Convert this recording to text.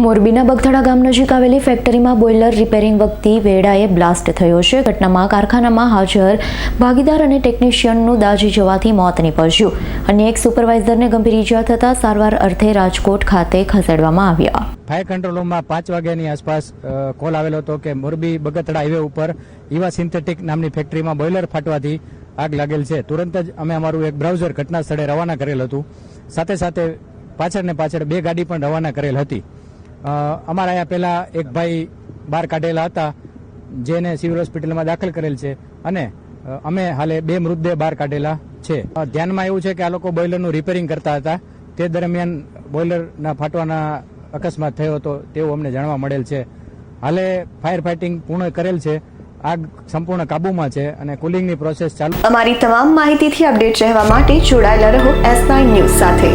મોરબીના બગથડા ગામ નજીક આવેલી ફેક્ટરીમાં બોઇલર રિપેરિંગ વખતે વેડાએ બ્લાસ્ટ થયો છે. ઘટનામાં કારખાનામાં હાજર ભાગીદાર અને ટેકનિશિયનનું દાઝી જવાથી મોત નીપજ્યું. અન્ય એક સુપરવાઇઝરને ગંભીર ઈજા થતા સારવાર અર્થે રાજકોટ ખાતે ખસેડવામાં આવ્યા. ફાયર કંટ્રોલ રૂમમાં 5 વાગ્યાની આસપાસ કોલ આવેલો હતો કે મોરબી બગથડા હાઈવે ઉપર ઈવા સિન્થેટિક નામની ફેક્ટરીમાં બોઇલર ફાટવાથી આગ લાગેલ છે. તુરંત જ અમે અમારું એક બ્રાઉઝર ઘટના સ્થળે રવાના કરેલ હતું. સાથે સાથે પાછળ 2 ગાડી પણ રવાના કરેલ હતી. અમારા અહીંયા પહેલા એક ભાઈ બહાર કાઢેલા હતા, જેને સિવિલ હોસ્પિટલમાં દાખલ કરેલ છે, અને અમે હાલે 2 મૃતદેહ બહાર કાઢેલા છે. ધ્યાનમાં એવું છે કે આ લોકો બોઇલરનું રિપેરિંગ કરતા હતા, તે દરમિયાન બોઇલરના ફાટવાના અકસ્માત થયો હતો તેવું અમને જાણવા મળેલ છે. હાલે ફાયર ફાઇટિંગ પૂર્ણ કરેલ છે, આગ સંપૂર્ણ કાબૂમાં છે અને કુલિંગની પ્રોસેસ ચાલુ. અમારી તમામ માહિતીથી અપડેટ રહેવા માટે જોડાયેલા રહો S9 ન્યૂઝ સાથે.